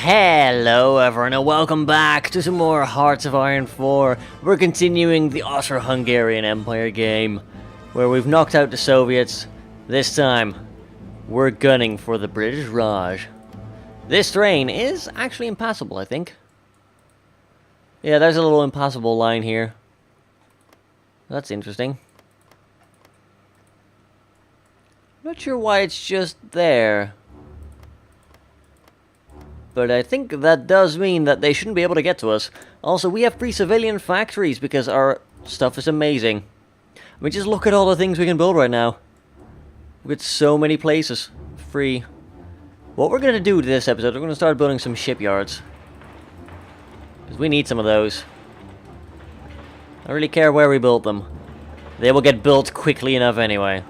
Hello everyone and welcome back to some more Hearts of Iron 4. We're continuing the Austro-Hungarian Empire game, where we've knocked out the Soviets. This time, we're gunning for the British Raj. This terrain is actually impassable, I think. Yeah, there's a little impassable line here. That's interesting. Not sure why it's just there. But I think that does mean that they shouldn't be able to get to us. Also, we have free civilian factories because our stuff is amazing. I mean, just look at all the things we can build right now. We've got so many places free. What we're going to do this episode, we're going to start building some shipyards. Because we need some of those. I don't really care where we build them. They will get built quickly enough anyway.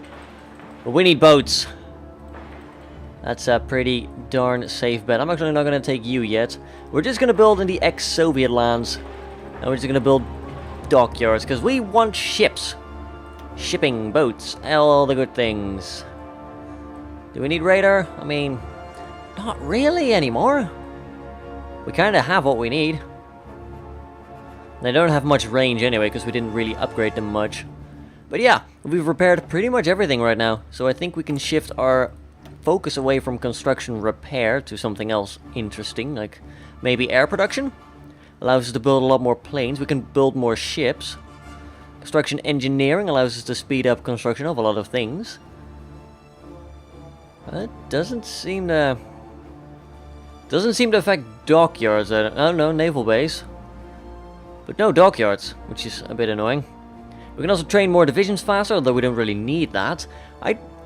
But we need boats. That's a pretty darn safe bet. I'm actually not going to take you yet. We're just going to build in the ex-Soviet lands. And we're just going to build dockyards. Because we want ships. Shipping, boats, all the good things. Do we need radar? I mean, not really anymore. We kind of have what we need. They don't have much range anyway, because we didn't really upgrade them much. But yeah, we've repaired pretty much everything right now. So I think we can shift our focus away from construction repair to something else interesting, like maybe air production. Allows us to build a lot more planes. We can build more ships. Construction engineering allows us to speed up construction of a lot of things. It doesn't seem to affect dockyards. Oh no, naval base. But no dockyards, which is a bit annoying. We can also train more divisions faster, although we don't really need that.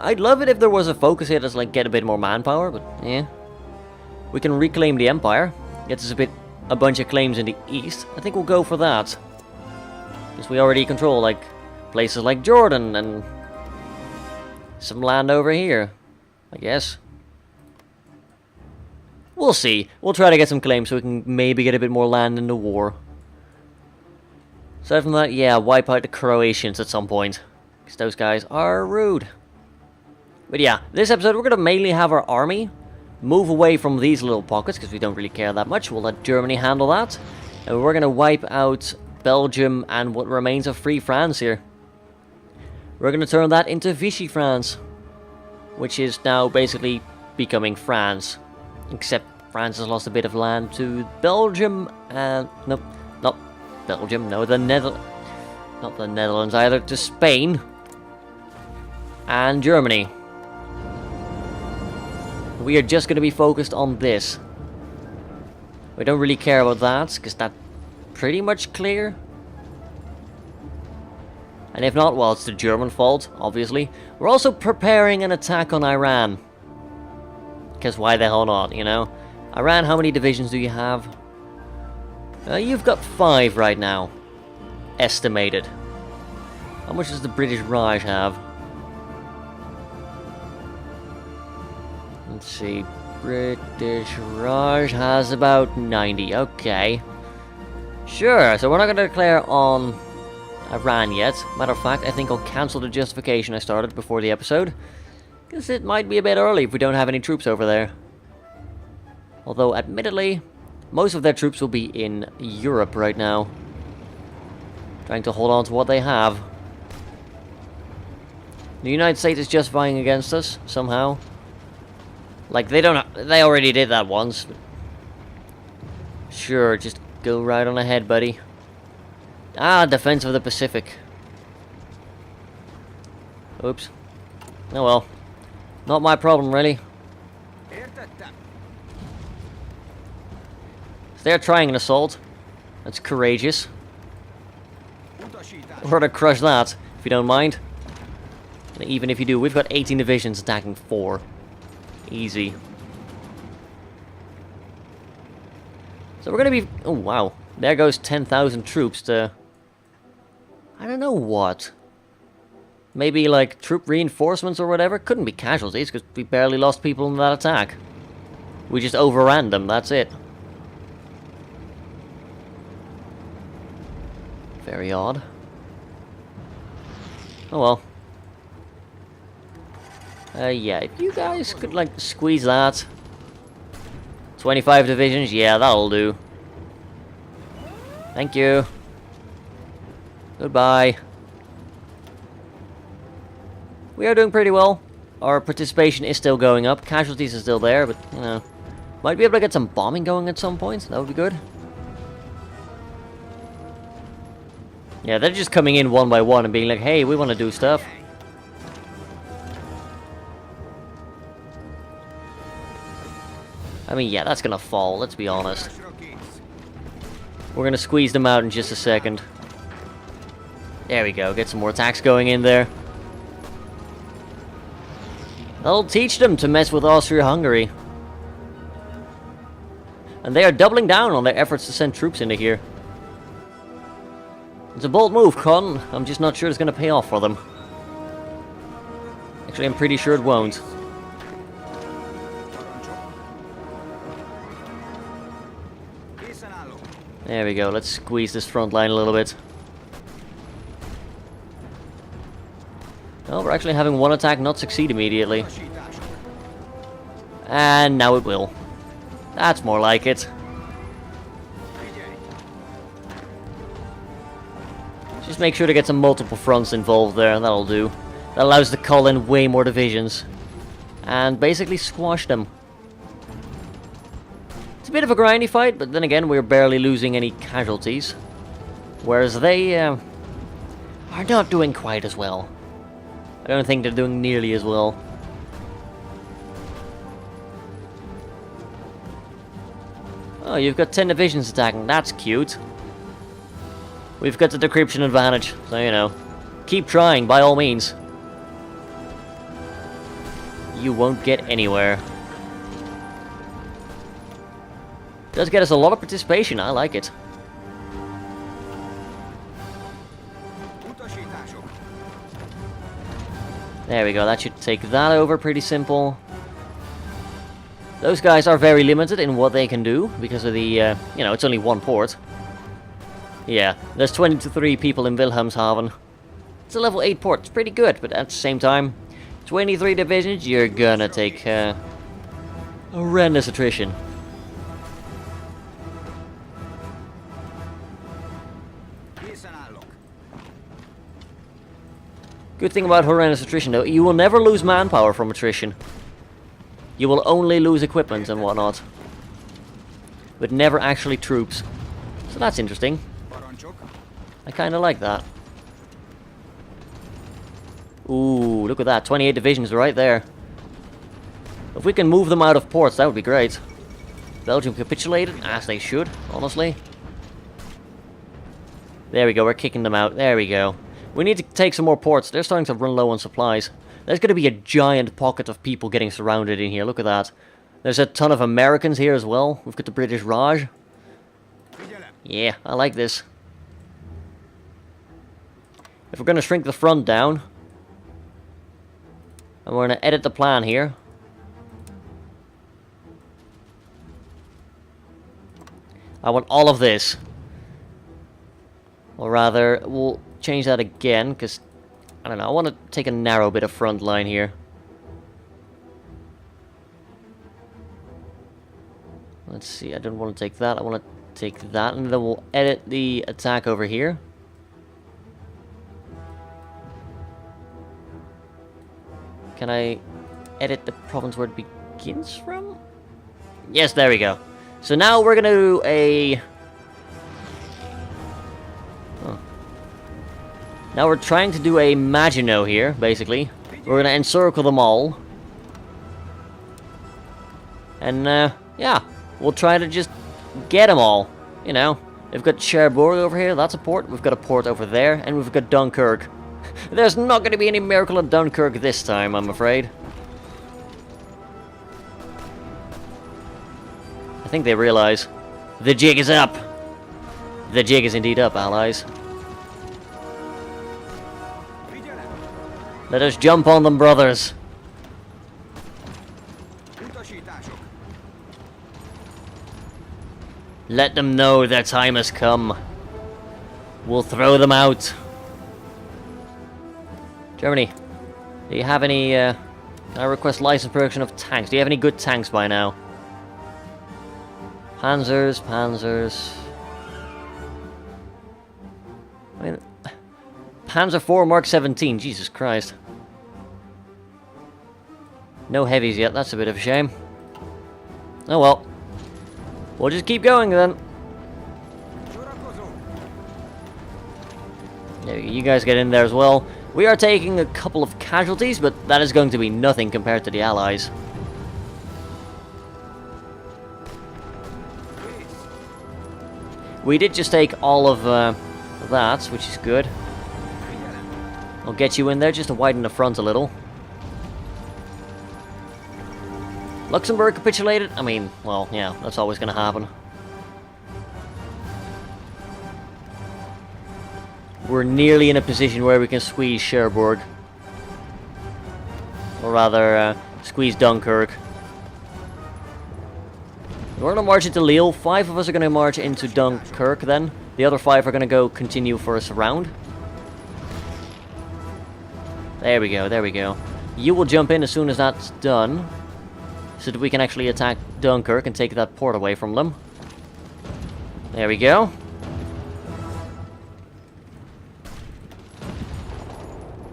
I'd love it if there was a focus here that's like get a bit more manpower, but yeah. We can reclaim the Empire. Gets us a bunch of claims in the east. I think we'll go for that. Because we already control like places like Jordan and some land over here, I guess. We'll see. We'll try to get some claims so we can maybe get a bit more land in the war. Aside from that, yeah, wipe out the Croatians at some point. Because those guys are rude. But yeah, this episode we're going to mainly have our army move away from these little pockets, because we don't really care that much. We'll let Germany handle that. And we're going to wipe out Belgium and what remains of Free France here. We're going to turn that into Vichy France, which is now basically becoming France. Except France has lost a bit of land to Belgium and... Nope, not Belgium, no, not the Netherlands either, to Spain and Germany. We are just going to be focused on this. We don't really care about that, because that's pretty much clear. And if not, well, it's the German fault, obviously. We're also preparing an attack on Iran. Because why the hell not, you know? Iran, how many divisions do you have? You've got 5 right now. Estimated. How much does the British Raj have? Let's see. British Raj has about 90. Okay. Sure, so we're not going to declare on Iran yet. Matter of fact, I think I'll cancel the justification I started before the episode. Because it might be a bit early if we don't have any troops over there. Although, admittedly, most of their troops will be in Europe right now. Trying to hold on to what they have. The United States is just vying against us, somehow. Like, they already did that once. Sure, just go right on ahead, buddy. Ah, defense of the Pacific. Oops. Oh well. Not my problem, really. So they're trying an assault. That's courageous. We're gonna crush that, if you don't mind. And even if you do, we've got 18 divisions attacking 4. Easy. So we're gonna be... Oh, wow. There goes 10,000 troops to... I don't know what. Maybe, like, troop reinforcements or whatever? Couldn't be casualties, because we barely lost people in that attack. We just overran them, that's it. Very odd. Oh well. Yeah, if you guys could, like, squeeze that 25 divisions, yeah, that'll do. Thank you. Goodbye. We are doing pretty well. Our participation is still going up. Casualties are still there, but, you know. Might be able to get some bombing going at some point. That would be good. Yeah, they're just coming in one by one and being like, hey, we want to do stuff. I mean, yeah, that's gonna fall, let's be honest. We're gonna squeeze them out in just a second. There we go, get some more attacks going in there. That'll teach them to mess with Austria-Hungary. And they are doubling down on their efforts to send troops into here. It's a bold move, Con. I'm just not sure it's gonna pay off for them. Actually, I'm pretty sure it won't. There we go, let's squeeze this front line a little bit. Oh, we're actually having one attack not succeed immediately. And now it will. That's more like it. Just make sure to get some multiple fronts involved there, and that'll do. That allows us to call in way more divisions. And basically squash them. It's a bit of a grindy fight, but then again, we're barely losing any casualties. Whereas they are not doing quite as well. I don't think they're doing nearly as well. Oh, you've got 10 divisions attacking. That's cute. We've got the decryption advantage, so you know. Keep trying, by all means. You won't get anywhere. Does get us a lot of participation, I like it. There we go, that should take that over pretty simple. Those guys are very limited in what they can do, because of the, you know, it's only one port. Yeah, there's 23 people in Wilhelmshaven. It's a level 8 port, it's pretty good, but at the same time, 23 divisions, you're gonna take horrendous attrition. Good thing about horrendous attrition though, you will never lose manpower from attrition. You will only lose equipment and whatnot. But never actually troops. So that's interesting. I kinda like that. Ooh, look at that, 28 divisions right there. If we can move them out of ports, that would be great. Belgium capitulated, as they should, honestly. There we go, we're kicking them out, there we go. We need to take some more ports. They're starting to run low on supplies. There's going to be a giant pocket of people getting surrounded in here. Look at that. There's a ton of Americans here as well. We've got the British Raj. Yeah, I like this. If we're going to shrink the front down, and we're going to edit the plan here. I want all of this. Or rather, we'll change that again, because, I don't know, I want to take a narrow bit of front line here. Let's see, I don't want to take that, I want to take that, and then we'll edit the attack over here. Can I edit the province where it begins from? Yes, there we go. So now we're going to do a... Now we're trying to do a Maginot here, basically. We're going to encircle them all. And, yeah. We'll try to just get them all. You know. We've got Cherbourg over here, that's a port. We've got a port over there. And we've got Dunkirk. There's not going to be any miracle at Dunkirk this time, I'm afraid. I think they realize the jig is up. The jig is indeed up, allies. Let us jump on them, brothers. Let them know their time has come. We'll throw them out. Germany, do you have any, I request license production of tanks. Do you have any good tanks by now? Panzers, Panzers. I mean, Panzer IV Mark 17, Jesus Christ. No heavies yet, that's a bit of a shame. Oh well. We'll just keep going then. There you guys get in there as well. We are taking a couple of casualties, but that is going to be nothing compared to the Allies. We did just take all of that, which is good. I'll get you in there just to widen the front a little. Luxembourg capitulated? I mean, well, yeah, that's always going to happen. We're nearly in a position where we can squeeze Cherbourg. Or rather, squeeze Dunkirk. We're going to march into Lille. 5 of us are going to march into Dunkirk then. The other 5 are going to go continue for a surround. There we go, there we go. You will jump in as soon as that's done. So that we can actually attack Dunkirk and take that port away from them. There we go.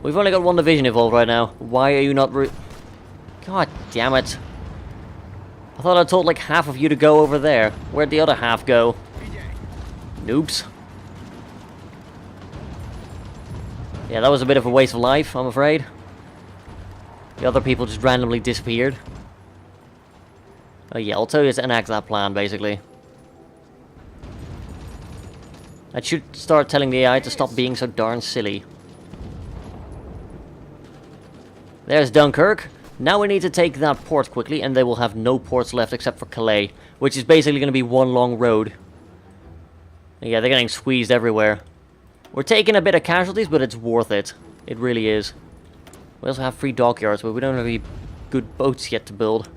We've only got 1 division involved right now. Why are you not God damn it. I thought I told like half of you to go over there. Where'd the other half go? Noobs. Yeah, that was a bit of a waste of life, I'm afraid. The other people just randomly disappeared. Oh yeah, I'll tell you to enact that plan, basically. I should start telling the AI to stop being so darn silly. There's Dunkirk. Now we need to take that port quickly, and they will have no ports left except for Calais, which is basically going to be one long road. Yeah, they're getting squeezed everywhere. We're taking a bit of casualties, but it's worth it. It really is. We also have 3 dockyards, but we don't have any good boats yet to build.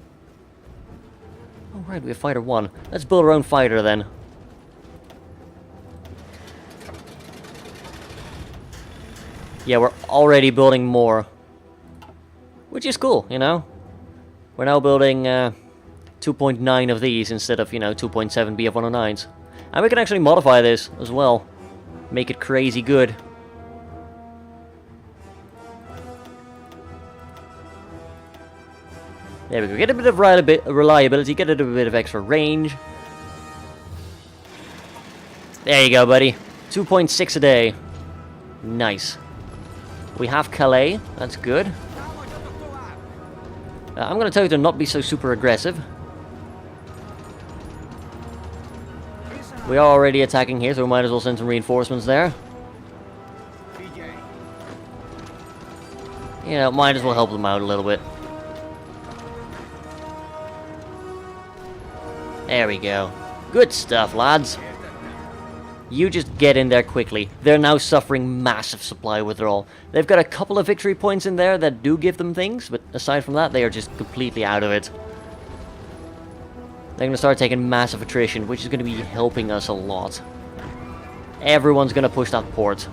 Oh right, we have fighter 1. Let's build our own fighter then. Yeah, we're already building more. Which is cool, you know? We're now building 2.9 of these instead of, you know, 2.7 BF-109s. And we can actually modify this as well. Make it crazy good. There we go. Get a bit of reliability, get a bit of extra range. There you go, buddy. 2.6 a day. Nice. We have Calais. That's good. I'm going to tell you to not be so super aggressive. We are already attacking here, so we might as well send some reinforcements there. You know, might as well help them out a little bit. There we go. Good stuff, lads. You just get in there quickly. They're now suffering massive supply withdrawal. They've got a couple of victory points in there that do give them things, but aside from that, they are just completely out of it. They're going to start taking massive attrition, which is going to be helping us a lot. Everyone's going to push that port.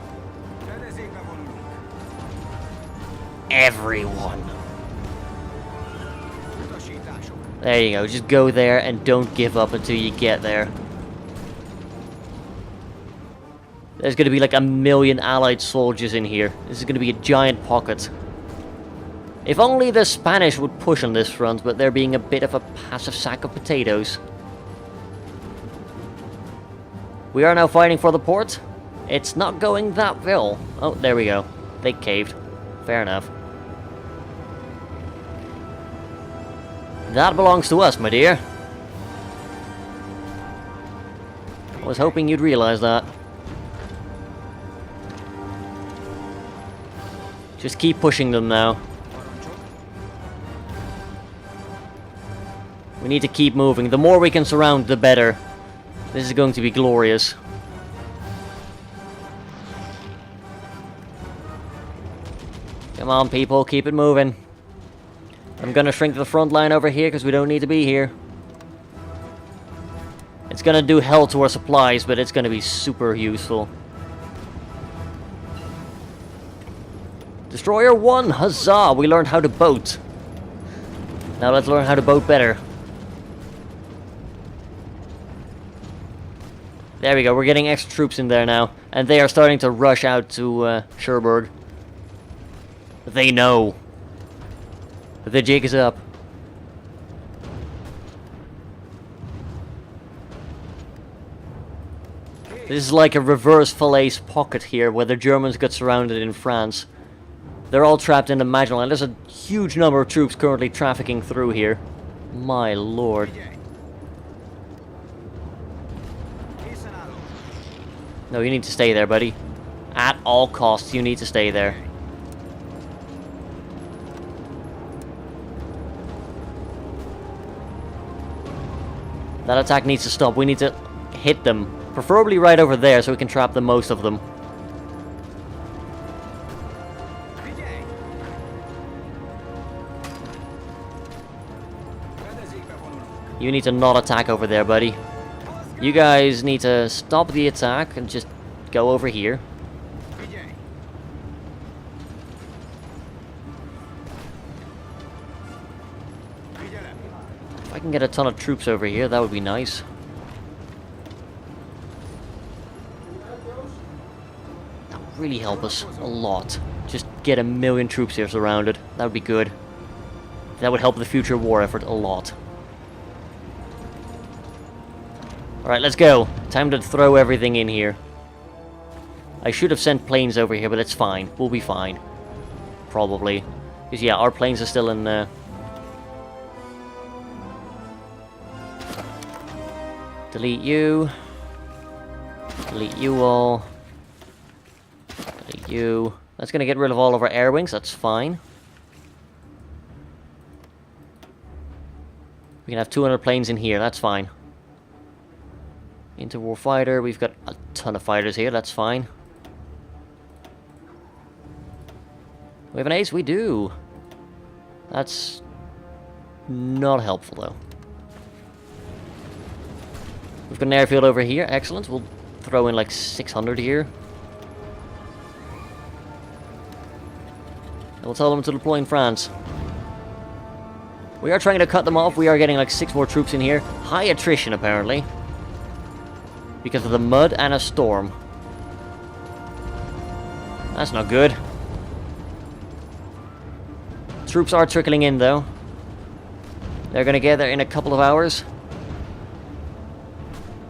Everyone. There you go, just go there and don't give up until you get there. There's going to be like 1 million allied soldiers in here. This is going to be a giant pocket. If only the Spanish would push on this front, but they're being a bit of a passive sack of potatoes. We are now fighting for the port. It's not going that well. Oh, there we go. They caved. Fair enough. That belongs to us, my dear. I was hoping you'd realize that. Just keep pushing them now. We need to keep moving. The more we can surround, the better. This is going to be glorious. Come on, people, keep it moving. I'm gonna shrink the front line over here because we don't need to be here. It's gonna do hell to our supplies, but it's gonna be super useful. Destroyer 1, huzzah! We learned how to boat. Now let's learn how to boat better. There we go, we're getting extra troops in there now. And they are starting to rush out to Cherbourg. They know. The jig is up. This is like a reverse Falaise pocket here, where the Germans got surrounded in France. They're all trapped in the Maginot, and there's a huge number of troops currently trafficking through here. My lord. No, you need to stay there, buddy. At all costs, you need to stay there. That attack needs to stop. We need to hit them. Preferably right over there, so we can trap the most of them. You need to not attack over there, buddy. You guys need to stop the attack and just go over here. If I can get a ton of troops over here, that would be nice. That would really help us a lot. Just get 1,000,000 troops here surrounded. That would be good. That would help the future war effort a lot. Alright, let's go. Time to throw everything in here. I should have sent planes over here, but it's fine. We'll be fine. Probably. Because, yeah, our planes are still in... Delete you. Delete you all. Delete you. That's going to get rid of all of our air wings. That's fine. We can have 200 planes in here. That's fine. Interwar fighter, we've got a ton of fighters here, that's fine. We have an ace? We do. That's not helpful, though. We've got an airfield over here, excellent. We'll throw in like 600 here. And we'll tell them to deploy in France. We are trying to cut them off, we are getting like 6 more troops in here. High attrition, apparently. Because of the mud and a storm. That's not good. Troops are trickling in, though. They're gonna get there in a couple of hours.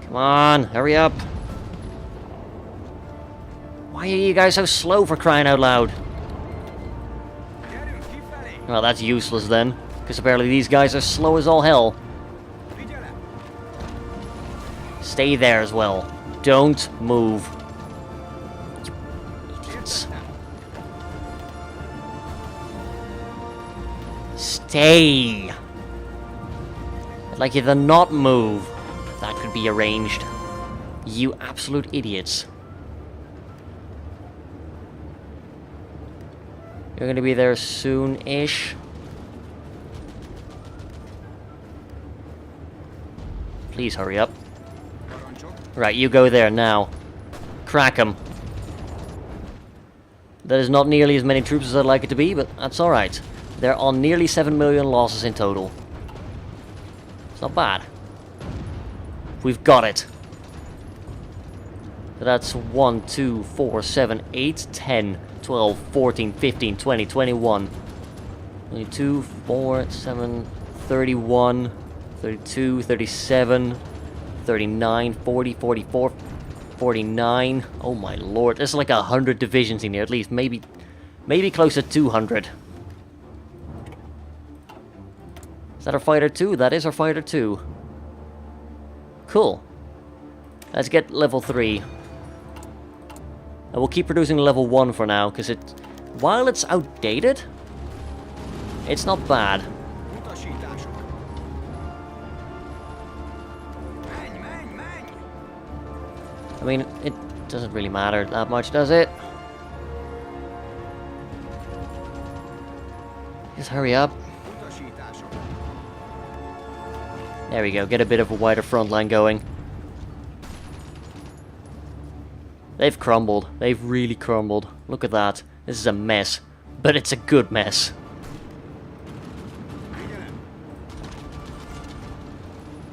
Come on, hurry up. Why are you guys so slow, for crying out loud? Well, that's useless then. Because apparently these guys are slow as all hell. Stay there as well. Don't move. You idiots. Stay. I'd like you to not move. That could be arranged. You absolute idiots. You're gonna be there soon-ish. Please hurry up. Right, you go there now. Crack them. That is not nearly as many troops as I'd like it to be, but that's alright. They're on nearly 7 million losses in total. It's not bad. We've got it. So that's 1, 2, 4, 7, 8, 10, 12, 14, 15, 20, 21. 22, 4, 7, 31, 32, 37... 39, 40, 44, 49. Oh my lord, there's like 100 divisions in here at least. Maybe close to 200. Is that our fighter 2? That is our fighter 2. Cool. Let's get level 3. And we'll keep producing level 1 for now, because while it's outdated, it's not bad. I mean, it doesn't really matter that much, does it? Just hurry up. There we go, get a bit of a wider front line going. They've crumbled. They've really crumbled. Look at that. This is a mess. But it's a good mess.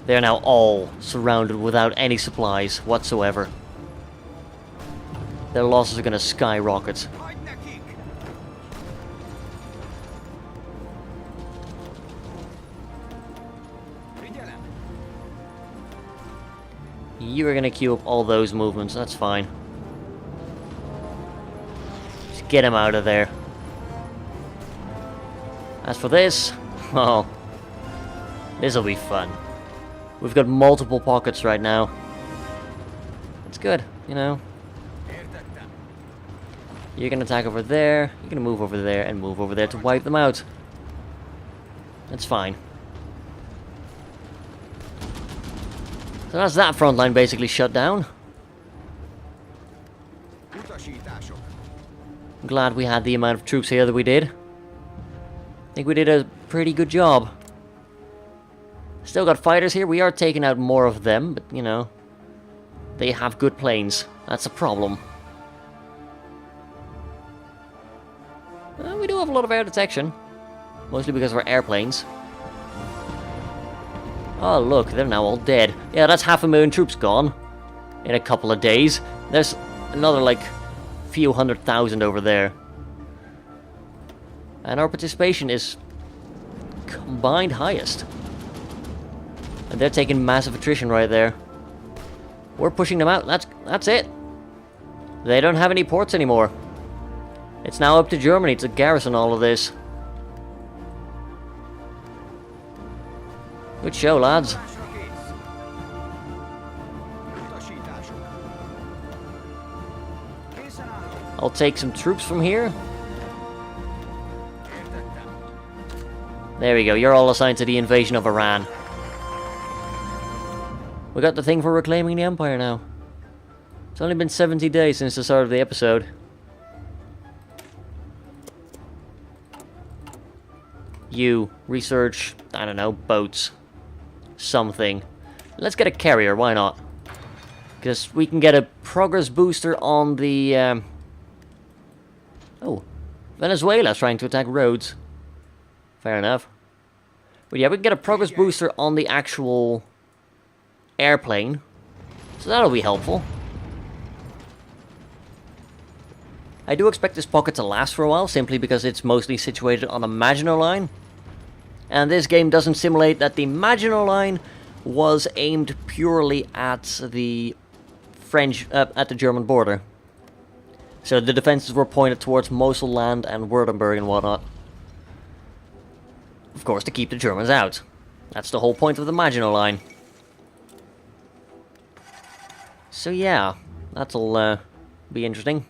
They're now all surrounded without any supplies whatsoever. Their losses are going to skyrocket. You are going to queue up all those movements, that's fine. Just get him out of there. As for this, well, this'll be fun. We've got multiple pockets right now. It's good, you know. You can attack over there, you can move over there, and move over there to wipe them out. That's fine. So that's that front line basically shut down. I'm glad we had the amount of troops here that we did. I think we did a pretty good job. Still got fighters here. We are taking out more of them, but you know, they have good planes. That's a problem. We do have a lot of air detection, mostly because of our airplanes. Oh look, they're now all dead. Yeah, that's 500,000 troops gone in a couple of days. There's another like few 100,000 over there. And our participation is combined highest. And they're taking massive attrition right there. We're pushing them out. That's it. They don't have any ports anymore. It's now up to Germany to garrison all of this. Good show, lads. I'll take some troops from here. There we go. You're all assigned to the invasion of Iran. We got the thing for reclaiming the Empire now. It's only been 70 days since the start of the episode. You research, I don't know, boats. Something. Let's get a carrier, why not? Because we can get a progress booster on the... Oh, Venezuela's trying to attack roads. Fair enough. But yeah, we can get a progress booster on the actual airplane. So that'll be helpful. I do expect this pocket to last for a while, simply because it's mostly situated on a Maginot Line. And this game doesn't simulate that the Maginot Line was aimed purely at the French, at the German border. So the defenses were pointed towards Mosul land and Württemberg and whatnot. Of course, to keep the Germans out. That's the whole point of the Maginot Line. So yeah, that'll be interesting.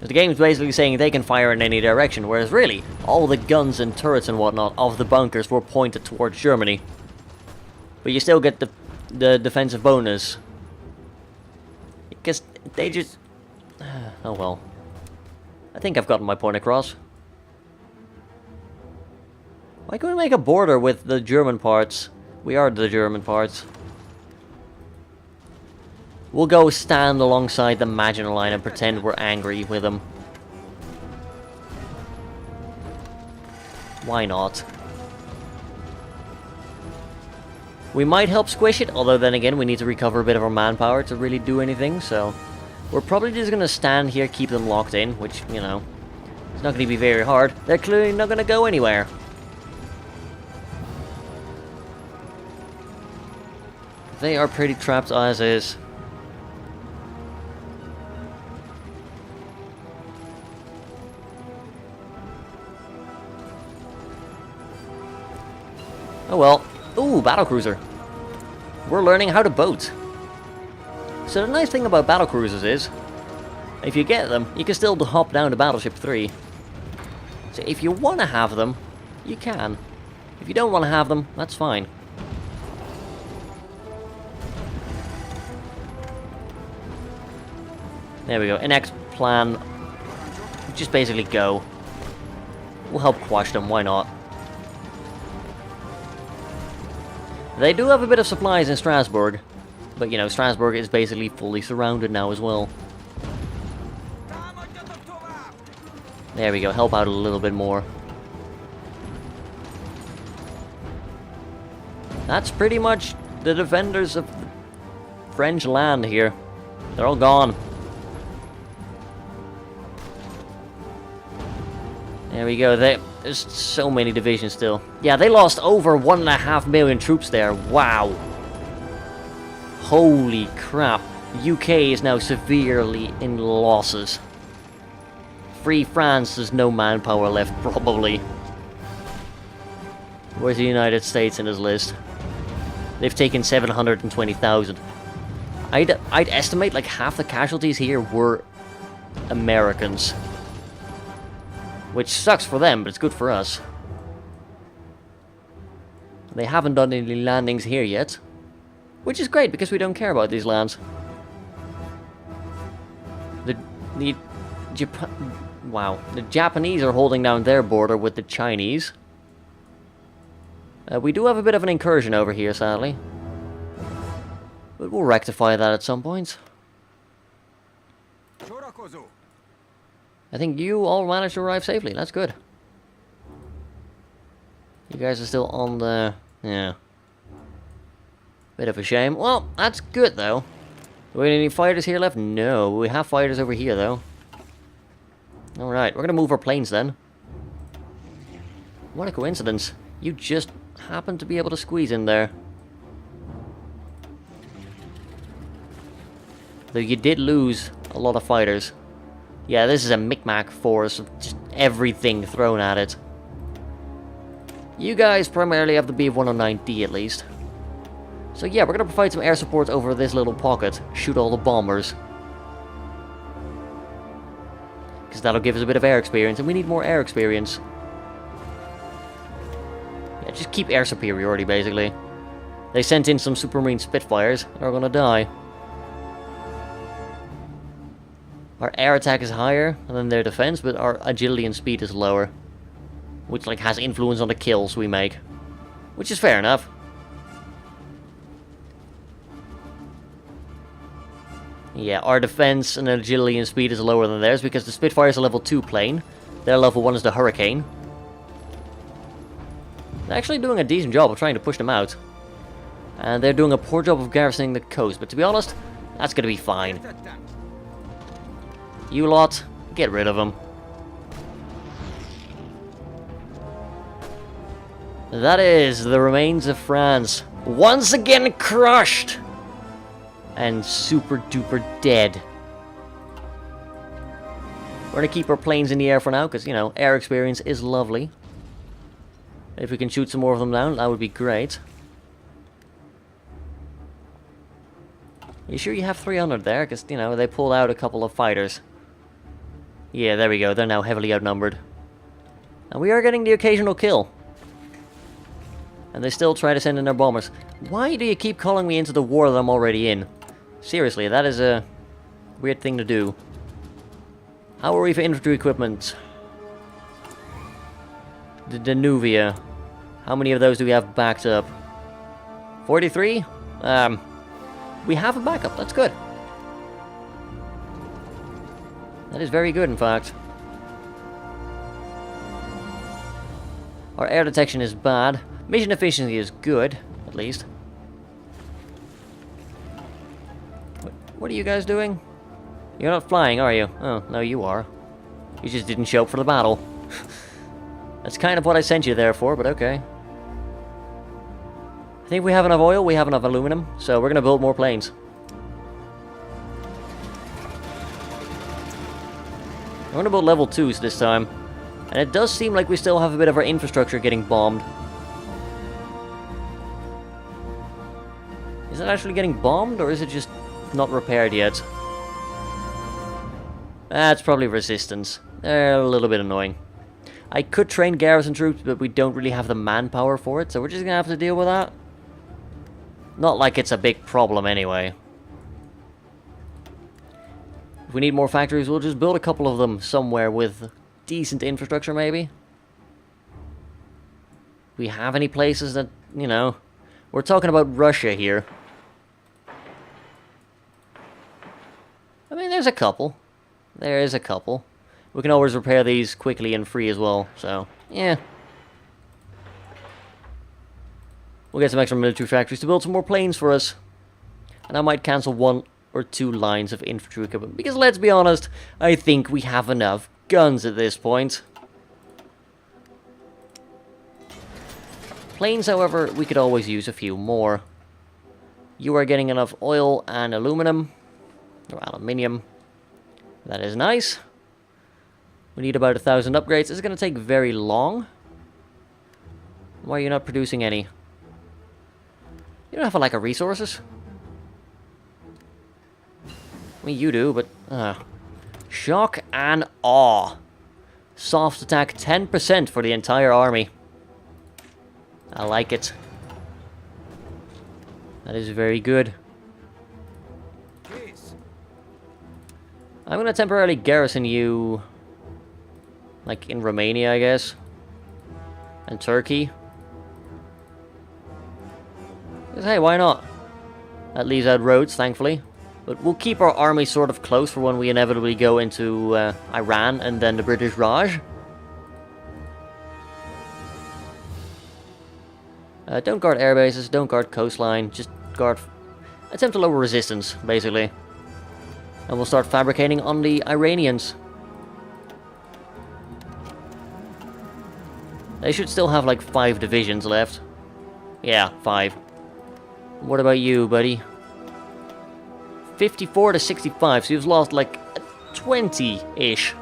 The game's basically saying they can fire in any direction, whereas really, all the guns and turrets and whatnot of the bunkers were pointed towards Germany. But you still get the defensive bonus. Because they just... Oh well. I think I've gotten my point across. Why can't we make a border with the German parts? We are the German parts. We'll go stand alongside the Maginot Line and pretend we're angry with them. Why not? We might help squish it, although then again we need to recover a bit of our manpower to really do anything, so... We're probably just gonna stand here, keep them locked in, which, you know... It's not gonna be very hard. They're clearly not gonna go anywhere. They are pretty trapped as is. Oh well. Ooh, battlecruiser. We're learning how to boat. So the nice thing about battlecruisers is, if you get them, you can still hop down to Battleship 3. So if you want to have them, you can. If you don't want to have them, that's fine. There we go. Next plan. Just basically go. We'll help quash them, why not? They do have a bit of supplies in Strasbourg. But, you know, Strasbourg is basically fully surrounded now as well. There we go. Help out a little bit more. That's pretty much the defenders of French land here. They're all gone. There we go. There's so many divisions still. Yeah, they lost over 1.5 million troops there. Wow. Holy crap. UK is now severely in losses. Free France has no manpower left, probably. Where's the United States in this list? They've taken 720,000. I'd estimate like half the casualties here were Americans. Which sucks for them, but it's good for us. They haven't done any landings here yet. Which is great, because we don't care about these lands. The Japanese are holding down their border with the Chinese. We do have a bit of an incursion over here, sadly. But we'll rectify that at some point. I think you all managed to arrive safely. That's good. You guys are still on the... yeah. Bit of a shame. Well, that's good, though. Do we have any fighters here left? No. We have fighters over here, though. Alright, we're gonna move our planes, then. What a coincidence. You just happened to be able to squeeze in there. Though you did lose a lot of fighters. Yeah, this is a micmac force of just everything thrown at it. You guys primarily have the B-109D at least. So yeah, we're gonna provide some air support over this little pocket. Shoot all the bombers. Because that'll give us a bit of air experience, and we need more air experience. Yeah, just keep air superiority, basically. They sent in some Supermarine Spitfires. They're gonna die. Our air attack is higher than their defense, but our agility and speed is lower. Which, like, has influence on the kills we make. Which is fair enough. Yeah, our defense and agility and speed is lower than theirs because the Spitfire is a level 2 plane. Their level 1 is the Hurricane. They're actually doing a decent job of trying to push them out. And they're doing a poor job of garrisoning the coast, but to be honest, that's gonna be fine. You lot, get rid of them. That is the remains of France. Once again crushed! And super duper dead. We're gonna keep our planes in the air for now, because, you know, air experience is lovely. If we can shoot some more of them down, that would be great. You sure you have 300 there? Because, you know, they pulled out a couple of fighters. Yeah, there we go. They're now heavily outnumbered. And we are getting the occasional kill. And they still try to send in their bombers. Why do you keep calling me into the war that I'm already in? Seriously, that is a weird thing to do. How are we for infantry equipment? The Danuvia. How many of those do we have backed up? 43? We have a backup. That's good. That is very good, in fact. Our air detection is bad. Mission efficiency is good, at least. What are you guys doing? You're not flying, are you? Oh, no, you are. You just didn't show up for the battle. That's kind of what I sent you there for, but okay. I think we have enough oil, we have enough aluminum, so we're gonna build more planes. We're gonna build level 2s this time. And it does seem like we still have a bit of our infrastructure getting bombed. Is it actually getting bombed, or is it just not repaired yet? That's probably resistance. They're a little bit annoying. I could train garrison troops, but we don't really have the manpower for it, so we're just gonna have to deal with that. Not like it's a big problem anyway. If we need more factories, we'll just build a couple of them somewhere with decent infrastructure, maybe. We have any places that, you know... We're talking about Russia here. I mean, there's a couple. There is a couple. We can always repair these quickly and free as well, so, yeah. We'll get some extra military factories to build some more planes for us. And I might cancel 1 or 2 lines of infantry equipment. Because let's be honest, I think we have enough guns at this point. Planes, however, we could always use a few more. You are getting enough oil and aluminum. Or aluminium. That is nice. We need about 1,000 upgrades. It's going to take very long. Why are you not producing any? You don't have a lack of resources. I mean, you do, but... Shock and awe. Soft attack 10% for the entire army. I like it. That is very good. I'm going to temporarily garrison you... like, in Romania, I guess. And Turkey. Because, hey, why not? That leaves out roads, thankfully. But we'll keep our army sort of close for when we inevitably go into Iran and then the British Raj. Don't guard air bases, don't guard coastline, just guard... attempt to lower resistance, basically. And we'll start fabricating on the Iranians. They should still have like 5 divisions left. Yeah, 5. What about you, buddy? 54 to 65, so you've lost like 20-ish.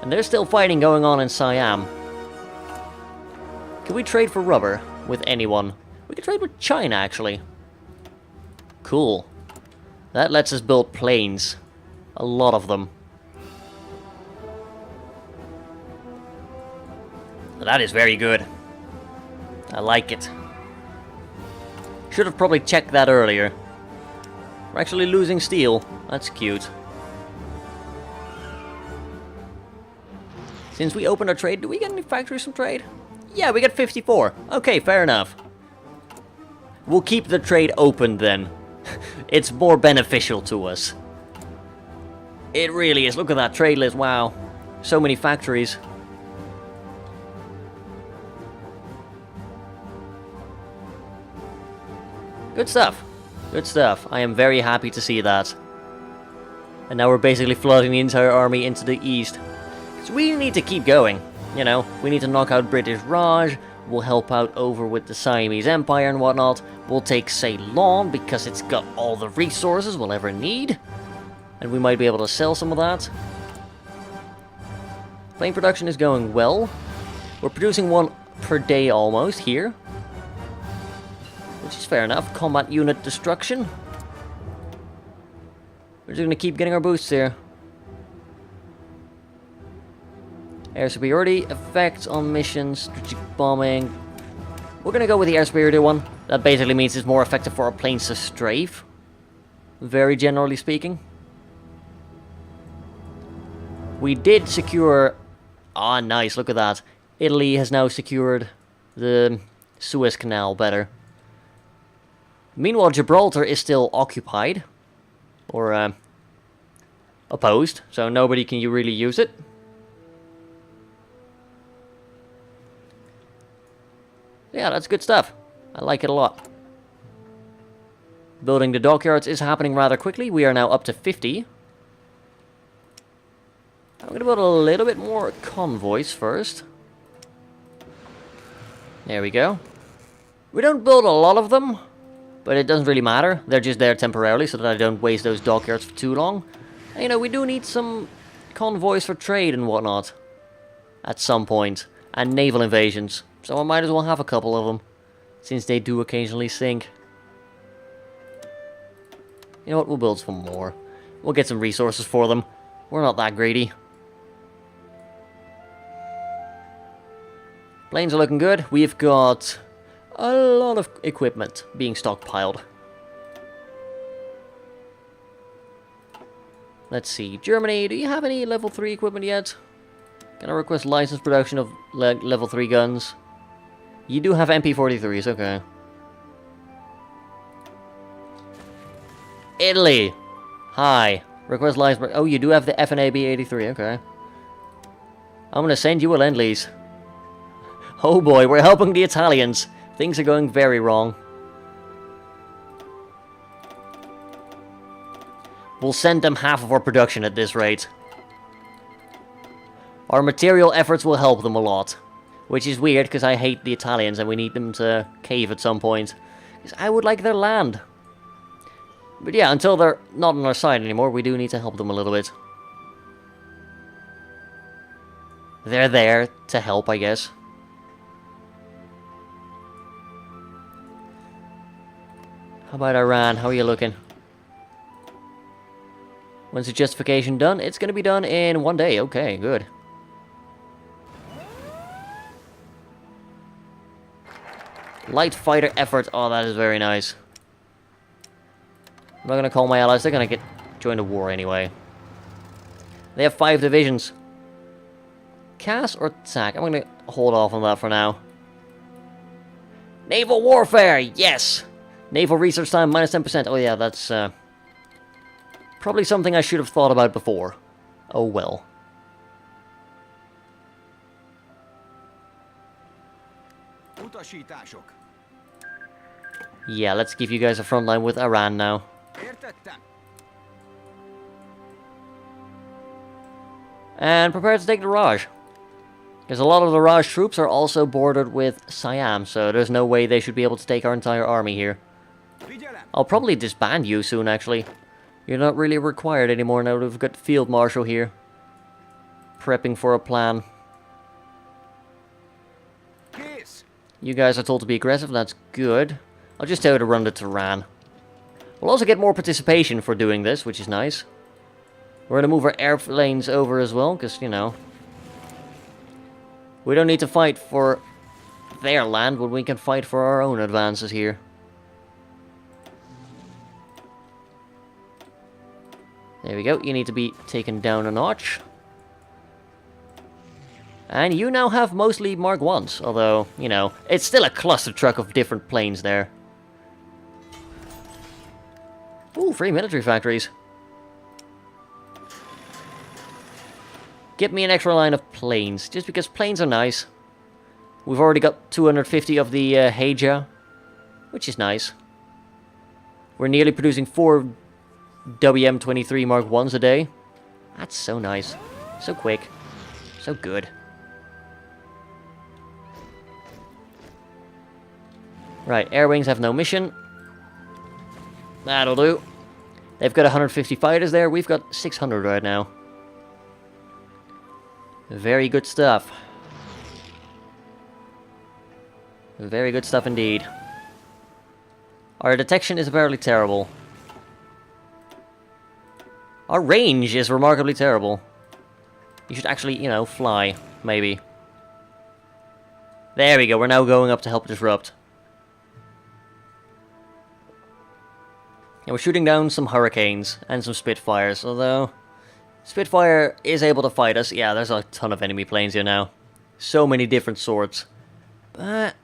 And there's still fighting going on in Siam. Can we trade for rubber with anyone? We can trade with China, actually. Cool. That lets us build planes. A lot of them. That is very good. I like it. Should have probably checked that earlier. We're actually losing steel. That's cute. Since we opened our trade, do we get any factories from trade? Yeah, we get 54. Okay, fair enough. We'll keep the trade open then. It's more beneficial to us. It really is. Look at that trade list. Wow. So many factories. Good stuff. Good stuff. I am very happy to see that. And now we're basically flooding the entire army into the east. So we need to keep going. You know, we need to knock out British Raj. We'll help out over with the Siamese Empire and whatnot. We'll take Ceylon because it's got all the resources we'll ever need. And we might be able to sell some of that. Plane production is going well. We're producing 1 per day almost here. Which is fair enough. Combat unit destruction. We're just going to keep getting our boosts here. Air superiority, effects on missions, strategic bombing. We're going to go with the air superiority one. That basically means it's more effective for our planes to strafe. Very generally speaking. We did secure... Ah, nice, look at that. Italy has now secured the Suez Canal better. Meanwhile, Gibraltar is still occupied. Or, opposed. So nobody can really use it. Yeah, that's good stuff. I like it a lot. Building the dockyards is happening rather quickly. We are now up to 50. I'm going to build a little bit more convoys first. There we go. We don't build a lot of them, but it doesn't really matter. They're just there temporarily so that I don't waste those dockyards for too long. And, you know, we do need some convoys for trade and whatnot. At some point. And naval invasions. So I might as well have a couple of them. Since they do occasionally sink. You know what, we'll build some more. We'll get some resources for them. We're not that greedy. Planes are looking good. We've got a lot of equipment being stockpiled. Let's see. Germany, do you have any level 3 equipment yet? Can I request license production of level 3 guns? You do have MP43s, okay. Italy! Hi. Request license... Oh, you do have the FNAB 83, okay. I'm gonna send you a Lend-Lease. Oh boy, we're helping the Italians. Things are going very wrong. We'll send them half of our production at this rate. Our material efforts will help them a lot. Which is weird, because I hate the Italians and we need them to cave at some point. Because I would like their land. But yeah, until they're not on our side anymore, we do need to help them a little bit. They're there to help, I guess. How about Iran? How are you looking? When's the justification done? It's going to be done in 1 day. Okay, good. Light fighter effort. Oh, that is very nice. I'm not going to call my allies. They're going to join the war anyway. They have 5 divisions. Cast or attack? I'm going to hold off on that for now. Naval warfare! Yes! Naval research time, minus 10%. Oh yeah, that's probably something I should have thought about before. Oh well. Yeah, let's give you guys a front line with Iran now. And prepare to take the Raj. Because a lot of the Raj troops are also bordered with Siam, so there's no way they should be able to take our entire army here. I'll probably disband you soon, actually. You're not really required anymore now that we've got the Field Marshal here. Prepping for a plan. You guys are told to be aggressive, that's good. I'll just tell you to run the Tehran. We'll also get more participation for doing this, which is nice. We're going to move our airplanes over as well, because, you know, we don't need to fight for their land when we can fight for our own advances here. There we go, you need to be taken down a notch. And you now have mostly Mark 1s, although, you know, it's still a cluster truck of different planes there. Ooh, free military factories. Get me an extra line of planes, just because planes are nice. We've already got 250 of the Heja, which is nice. We're nearly producing 4 WM-23 Mark 1s a day. That's so nice. So quick. So good. Right, air wings have no mission. That'll do. They've got 150 fighters there. We've got 600 right now. Very good stuff. Very good stuff indeed. Our detection is apparently terrible. Our range is remarkably terrible. You should actually, you know, fly, maybe. There we go, we're now going up to help disrupt. And we're shooting down some Hurricanes and some Spitfires, although Spitfire is able to fight us. Yeah, there's a ton of enemy planes here now. So many different sorts. But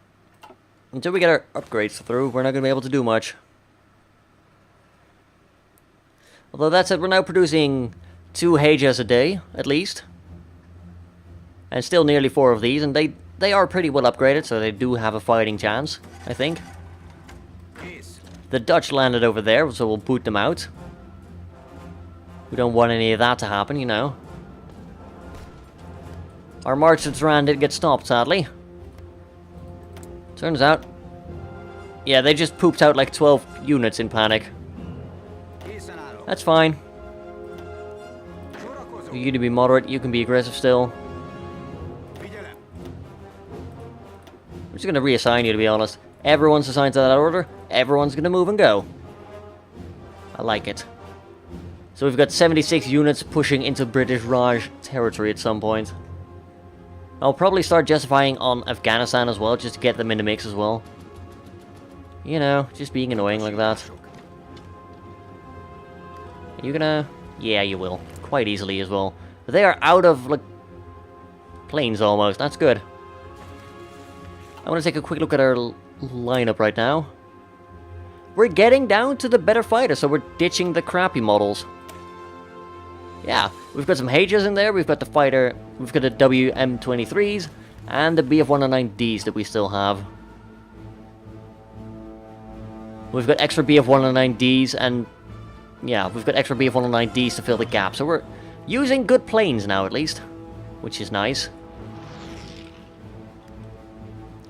until we get our upgrades through, we're not going to be able to do much. Although that said, we're now producing 2 Hejas a day, at least. And still nearly 4 of these, and they are pretty well upgraded, so they do have a fighting chance, I think. The Dutch landed over there, so we'll boot them out. We don't want any of that to happen, you know. Our march to Tehran did get stopped, sadly. Turns out... yeah, they just pooped out like 12 units in panic. That's fine. For you to be moderate, you can be aggressive still. I'm just going to reassign you, to be honest. Everyone's assigned to that order. Everyone's going to move and go. I like it. So we've got 76 units pushing into British Raj territory at some point. I'll probably start justifying on Afghanistan as well, just to get them in the mix as well. You know, just being annoying like that. Are you gonna... yeah, you will. Quite easily as well. But they are out of, like, planes almost. That's good. I want to take a quick look at our lineup right now. We're getting down to the better fighters, so we're ditching the crappy models. Yeah, we've got some Hejas in there, we've got the fighter, we've got the WM-23s, and the BF-109Ds that we still have. We've got extra BF-109Ds, and yeah, we've got extra BF-109Ds to fill the gap. So we're using good planes now, at least, which is nice.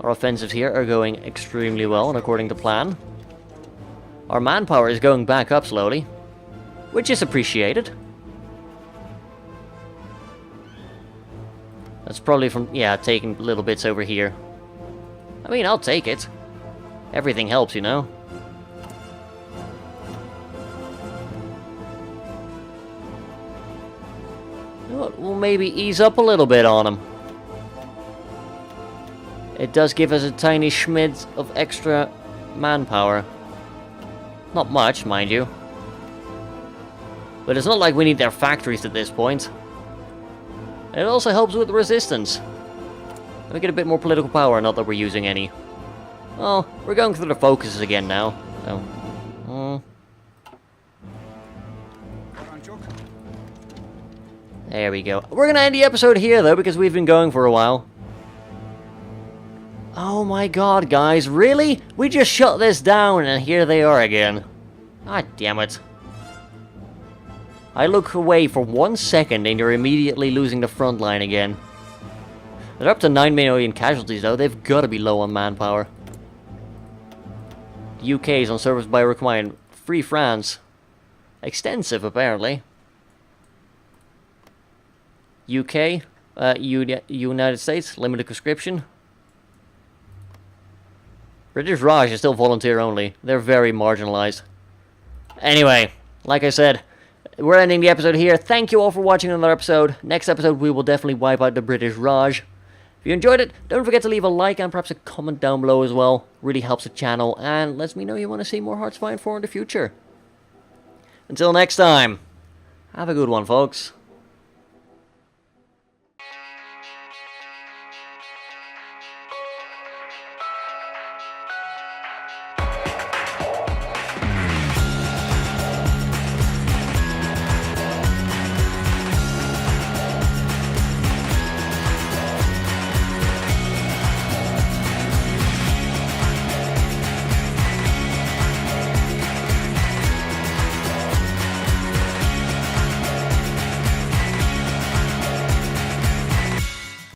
Our offensives here are going extremely well and according to plan. Our manpower is going back up slowly, which is appreciated. That's probably from, yeah, taking little bits over here. I mean, I'll take it. Everything helps, you know? You know what, we'll maybe ease up a little bit on him. It does give us a tiny schmid of extra manpower. Not much, mind you. But it's not like we need their factories at this point. It also helps with resistance. We get a bit more political power, not that we're using any. Well, we're going through the focuses again now, so... There we go. We're gonna end the episode here, though, because we've been going for a while. Oh my god, guys, really? We just shut this down, and here they are again. God damn it. I look away for 1 second and you're immediately losing the front line again. They're up to 9 million casualties though, they've got to be low on manpower. The UK is on service by requirement. Free France. Extensive apparently. UK, United States, limited conscription. British Raj is still volunteer only. They're very marginalized. Anyway, like I said, we're ending the episode here. Thank you all for watching another episode. Next episode, we will definitely wipe out the British Raj. If you enjoyed it, don't forget to leave a like and perhaps a comment down below as well. Really helps the channel and lets me know you want to see more Hearts of Iron 4 in the future. Until next time, have a good one, folks.